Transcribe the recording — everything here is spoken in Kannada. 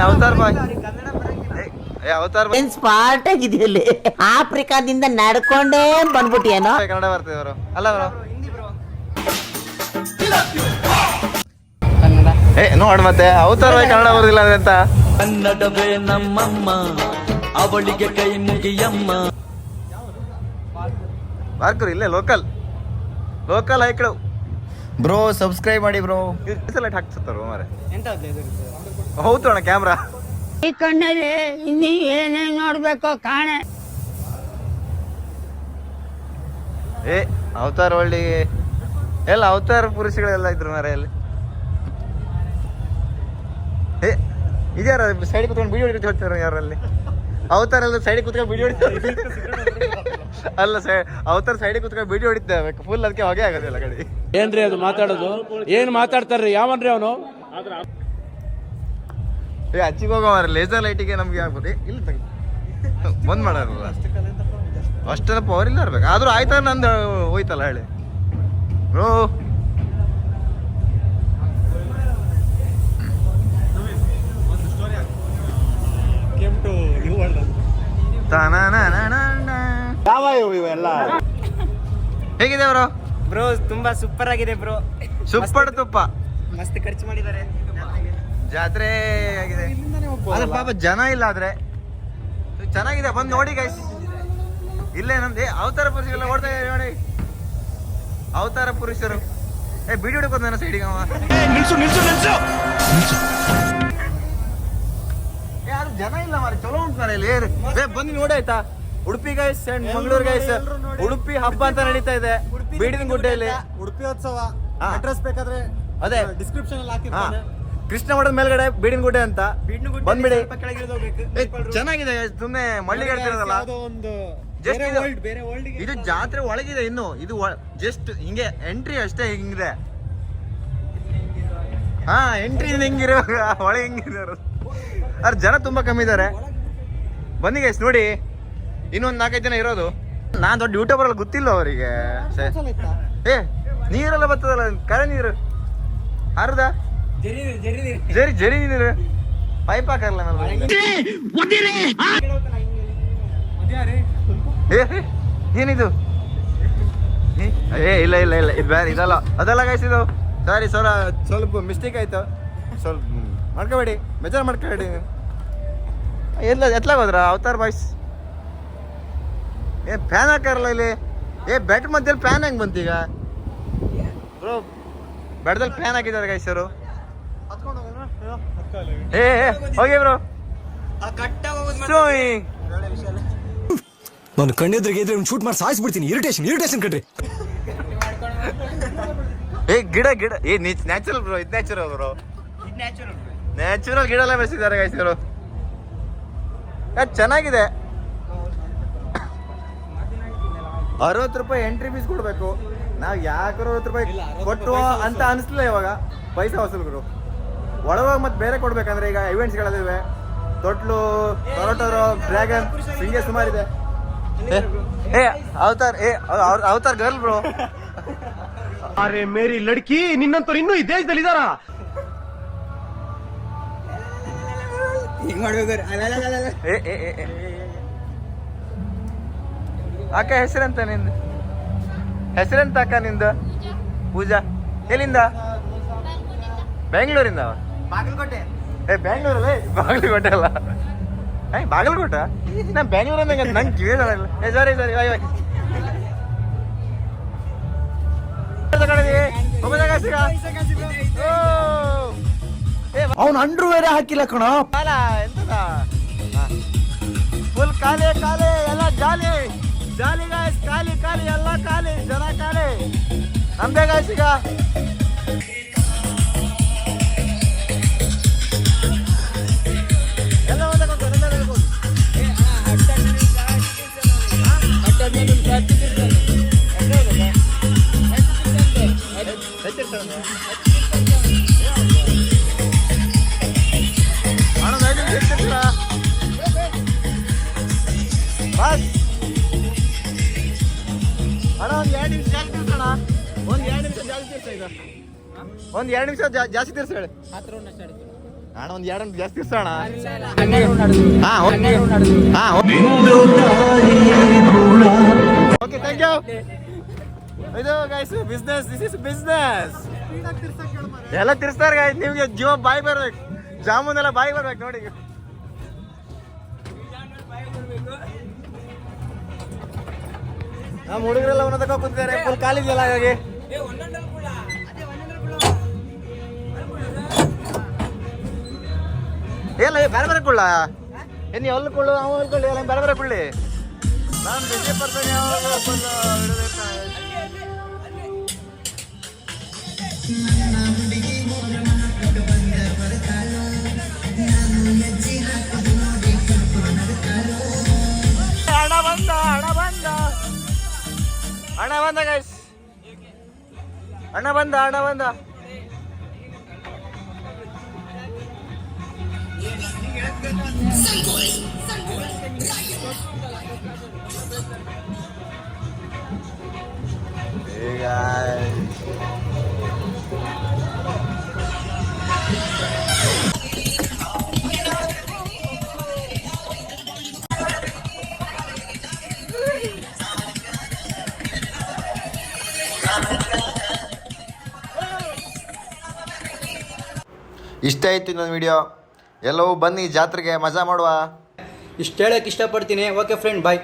ಅವತಾರ್ ಬಾಯ್ ಅವತಾರ್ ಏನ್ ಸ್ಪಾಟ್ ಆಗಿದೆಯಲ್ಲಿ ಆಫ್ರಿಕಾದಿಂದ ನಡ್ಕೊಂಡೇ ಬಂದ್ಬಿಟ್ಟಿಯೇನೋ. ಕನ್ನಡ ಬರ್ತದೆ ಅವರು ಅಲ್ಲ ಅವರು ನೋಡ್ ಮತ್ತೆ ಅವತಾರ ಕನ್ನಡ ಬರುದಿಲ್ಲ ಅಂತ. ಕನ್ನಡವೇ ನಮ್ಮಮ್ಮ ಅವಳಿಗೆ ಕೈ ಮುಗಿಯಮ್ಮ. ಬಾರ್ಕರು ಇಲ್ಲೇ ಲೋಕಲ್ ಹೈಕಳು ಬ್ರೋ. ಸಬ್ಸ್ಕ್ರೈಬ್ ಮಾಡಿ ಬ್ರೋ. ಲೈಟ್ ಹಾಕ್ತಾರ ಮಾರೆ ಹೌದು ಅಣ್ಣ ಕ್ಯಾಮ್ರಾ ಈ ಕಣ್ಣಲ್ಲಿ ಇನ್ನೀ ಏನೇನ್ ನೋಡ್ಬೇಕೋ ಕಾಣೆ. ಅವತಾರ ಒಳ್ಳಿ ಎಲ್ಲ ಅವತಾರ ಪುರುಷಗಳೆಲ್ಲ ಇದ್ರು ಮಾರೆ ಅಲ್ಲಿ. ಇದ್ಯಾರ ಸೈಡ್ ಕುತ್ಕೊಂಡು ವಿಡಿಯೋ ಹೊಡಿತ ಹೇಳ್ತಾರ ಯಾರಲ್ಲಿ ಅವತಾರ ಎಲ್ಲ ಸೈಡ್ ಕುತ್ಕೊಂಡು ವಿಡಿಯೋ ಹೊಡಿತಾರೆ ಅಲ್ಲ ಅವತಾರ ಸೈಡ್ ಕುತ್ಕೊಂಡು ವಿಡಿಯೋ ಹೊಡಿತೇವೆ ಫುಲ್ ಅದಕ್ಕೆ ಹೊಗೆ ಆಗೋದಿಲ್ಲ ಕಡೆ. ಏನ್ರಿ ಅದು ಮಾತಾಡೋದು? ಏನ್ ಮಾತಾಡ್ತಾರ್ರಿ? ಯಾವನ್ರಿ ಅವನು? ಹಚ್ಚಿಗೆ ಹೋಗೋ ಮಾರ ಲೇಸರ್ ಲೈಟಿಗೆ ನಮ್ಗೆ ಆಗ್ಬೋದು. ಇಲ್ಲ ಬಂದ್ ಮಾಡಾರಲ್ಲ ಅಷ್ಟೆಲ್ಲ ಪವರ್ ಇಲ್ಲ ಇರ್ಬೇಕು. ಆದ್ರೂ ಆಯ್ತಾ ನಂದು ಹೋಯ್ತಲ್ಲ ಹೇಳಿ ಬ್ರೋ. ಹೇಗಿದೆ ಬ್ರೋ? ಬ್ರೋ ತುಂಬಾ ಸೂಪರ್ ಆಗಿದೆ ಬ್ರೋ. ಸೂಪರ್ ತುಪ್ಪ ಮಸ್ತ್ ಖರ್ಚು ಮಾಡಿದ್ದಾರೆ. ಜಾತ್ರೆ ಆಗಿದೆ ಆದ್ರೆ ಪಾಪ ಜನ ಇಲ್ಲ. ಆದ್ರೆ ಚೆನ್ನಾಗಿದೆ, ಬಂದು ನೋಡಿ ಗೈಸ್. ಇಲ್ಲೇ ನಮ್ದು ಅವತಾರ ಪುರುಷರೆಲ್ಲ ಓಡ್ತಾ ಇದ್ದಾರೆ ನೋಡಿ. ಅವತಾರ ಪುರುಷರು ಬಿಡಿ ಹಿಡ್ಕೋದು ನನ್ನ ಸೈಡಿಗೆ ಯಾರು ಜನ ಇಲ್ಲ ಮಾರಿ. ಚಲೋ ಉಂಟು ಮಾರ ಇಲ್ಲಿ. ಬಂದು ನೋಡಿ ಆಯ್ತಾ. Udupi guys and Mangaluru guys. Udupi ಹಬ್ಬ ಅಂತ ನಡೀತಾ ಇದೆ ಬೀಡಿನಗುಡ್ಡೆಯಲ್ಲಿ. ಉಡುಪಿ ಉತ್ಸವ ಅಡ್ರೆಸ್ ಬೇಕಾದ್ರೆ ಅದೇ ಡಿಸ್ಕ್ರಿಪ್ಷನ್ ಅಲ್ಲಿ ಹಾಕಿರ್ತಾನೆ. ಕೃಷ್ಣ ಮಠದ ಮೇಲ್ಗಡೆ ಬೀಡಿನಗುಡ್ಡೆ ಅಂತ ಬಂದ್ಬಿಡಿ. ಕೆಳಗಿಳಿದೋಗ್ಬೇಕು. ಚೆನ್ನಾಗಿದೆ ಸುಮ್ಮನೆ ಮಳ್ಳಿಗೆ ಹೇಳ್ತಿರೋದಲ್ಲ. ಬೇರೆ ವರ್ಲ್ಡ್ ಇದು ಜಾತ್ರೆ ಒಳಗಿದೆ ಇನ್ನು. ಇದು ಜಸ್ಟ್ ಹಿಂಗೆ ಎಂಟ್ರಿ ಅಷ್ಟೇ ಹಿಂಗಿದೆ. ಹಾ ಎಂಟ್ರಿ ಹಿಂಗಿರೋ ಒಳಗೆ ಹಿಂಗಿದೆ. ಅದ್ರ ಜನ ತುಂಬಾ ಕಮ್ಮಿ ಇದಾರೆ. ಬನ್ನಿ ಗೈಸ್ ನೋಡಿ. ಇನ್ನೊಂದು 4-5 ಜನ ಇರೋದು. ನಾನ್ ದೊಡ್ಡ ಯೂಟ್ಯೂಬರ್ ಅಲ್ಲಿ ಗೊತ್ತಿಲ್ಲ ಅವರಿಗೆ. ನೀರೆಲ್ಲ ಬರ್ತದಲ್ಲ ಕರೆ ನೀರು ಹರಿದ ಜರಿ ನೀರು ಪೈಪ್ ಹಾಕಲ್ಲ ಏನಿದು? ಇಲ್ಲ ಇದು ಬೇರೆ ಇದಲ್ಲ ಅದೆಲ್ಲ ಗೈಸ್. ಇದು ಸಾರಿ ಸ್ವಲ್ಪ ಮಿಸ್ಟೇಕ್ ಆಯ್ತು. ಸ್ವಲ್ಪ ಮಾಡ್ಕೋಬೇಡಿ, ಮೆಜರ್ ಮಾಡ್ಕೋಬೇಡಿ. ಎತ್ಲಾಗ ಹೋದ್ರ ಅವತಾರ್ ಬಾಯ್ಸ್? ಫ್ಯಾನ್ ಹಾಕಾರಲ್ಲ ಇಲ್ಲಿ. ಬೆಟ್ ಮಧ್ಯದಲ್ಲಿ ಫ್ಯಾನ್ ಹೆಂಗ್ ಬಂತೀಗ ಬ್ರೋ? ಬೆಟ್ಟದಲ್ಲಿ ಫ್ಯಾನ್ ಹಾಕಿದ್ದಾರೆ ಗೈಸ್ ಅವರು. ಹೋಗಿ ಬ್ರೋ. ನಾನು ಕಣ್ಣೆದ್ರಿಗೆ ಇದ್ರೆ ಶೂಟ್ ಮಾಡಿ ಸಾಯಿಸ್ಬಿಡ್ತೀನಿ. ಇರಿಟೇಷನ್ ಕಣ್ರಿ. ಗಿಡ ನ್ಯಾಚುರಲ್ ಬ್ರೋ. ಇದು ನ್ಯಾಚುರಲ್ ಬ್ರೋ. ನ್ಯಾಚುರಲ್ ಗಿಡ ಎಲ್ಲ ಬೆಳೆಸಿದ್ದಾರೆ ಗೈಸ್ ಇವರು. ಚೆನ್ನಾಗಿದೆ. 60 ರೂಪಾಯಿ ಎಂಟ್ರಿ ಫೀಸ್ ಕೊಡ್ಬೇಕು. ನಾವ್ ಯಾಕೆ 60 ರೂಪಾಯಿ ಕೊಟ್ಟು ಅಂತ ಅನಿಸ್ಲಿಲ್ಲ ಇವಾಗ. ಪೈಸಾ ವಸೂಲ್ಗಳು ಒಳಗೋಗಿ ಮತ್ತೆ ಬೇರೆ ಕೊಡ್ಬೇಕಂದ್ರೆ ಈಗ ಇವೆಂಟ್ಸ್ಗಳಿವೆ. ತೊಟ್ಲು, ಟೊರೊಟೊರೋ, ಡ್ರ್ಯಾಗನ್ ಹಿಂಗೆ ಸುಮಾರಿದೆ. Avatar girl bro. ಅರೆ ಮೇರಿ ಲಡ್ಕಿ, ನಿನ್ನಂತವ್ರು ಇನ್ನೂ ಈ ದೇಶದಲ್ಲಿ ಇದಾರ? ಅಕ್ಕ ಹೆಸರೆಂತ ನಿಂದು? ಹೆಸರೆಂತ ಅಕ್ಕ ನಿಂದು? ಪೂಜಾ. ಎಲ್ಲಿಂದ? ಬೆಂಗಳೂರಿಂದ? ಬಾಗಲಕೋಟೆ. ಬೆಂಗಳೂರಲ್ಲ, ಬಾಗಲಕೋಟೆ ಅಲ್ಲ. ಬಾಗಲಕೋಟ? ನಾ ಬೆಂಗಳೂರಿಂದ ನಂಗೆ ಕಿವಿಯಲ್ಲ. ಸಾರಿ ಅವ್ನು ಅಂಡ್ರು ಬೇರೆ ಹಾಕಿಲ್ಲ ಕಣೋ. ಎಂತದ ಫುಲ್ ಖಾಲಿ ಎಲ್ಲ ಜಾಲಿ ಗಾಯ್ಸ್. ಖಾಲಿ ಎಲ್ಲ ಖಾಲಿ, ಜನ ಖಾಲಿ. ನಮ್ದೇ ಗಾಯ್ಸ್ ಈಗ. ಎಲ್ಲ ಒಂದ್ 2 ನಿಮಿಷ ಜಾಸ್ತಿ ತಿರ್ಸ ಹೇಳಿ. ಅಣ್ಣ ಒಂದು ಎರಡು ಜಾಸ್ತಿ ತಿರ್ಸೋಣ. Okay thank you. ಇದು guys business, this is business. ಎಲ್ಲ ತಿರ್ಸ್ತಾರೆ ಗೈಸ್, ನಿಮ್ಗೆ ಜೀವ ಬಾಯಿ ಬರ್ಬೇಕು, ಜಾಮೂನ್ ಎಲ್ಲ ಬಾಯಿ ಬರ್ಬೇಕು ನೋಡಿ. ನಮ್ಮ ಹುಡುಗರೆಲ್ಲ ಒಂದೊಂದು ತಗೋ ಕೂತಿದ್ದಾರೆ, ಫುಲ್ ಕಾಲಿದೆಯಲ್ಲ ಹಾಗಾಗಿ. ಎಲ್ಲ ಬೇರೆ ಬೇರೆ ಕೊಳ್ಳ ಏನು ಹೊಲ್ಕೊಳ್ಳು, ಅವ ಹೊಲ್ಕೊಳ್ಳಿ, ಎಲ್ಲ ಬೇರೆ ಬೇರೆ ಕೊಳ್ಳಿ. ನಾನು ಬಿಜಿ ಪರ್ಸನ್ ಯಾವಾಗ ಹಣ ಬಂದ, ಹಣ ಬಂದ, ಹಣ ಬಂದ ಗೈಸ್, ಹಣ ಬಂದ, ಹಣ ಬಂದ. Hey guys. ಇಷ್ಟ ಆಯ್ತು ಇನ್ನೊಂದು ವಿಡಿಯೋ. ಎಲ್ಲವೂ ಬನ್ನಿ ಜಾತ್ರೆಗೆ ಮಜಾ ಮಾಡುವ. ಇಷ್ಟು ಹೇಳಕ್ಕೆ ಇಷ್ಟಪಡ್ತೀನಿ. ಓಕೆ ಫ್ರೆಂಡ್, ಬಾಯ್.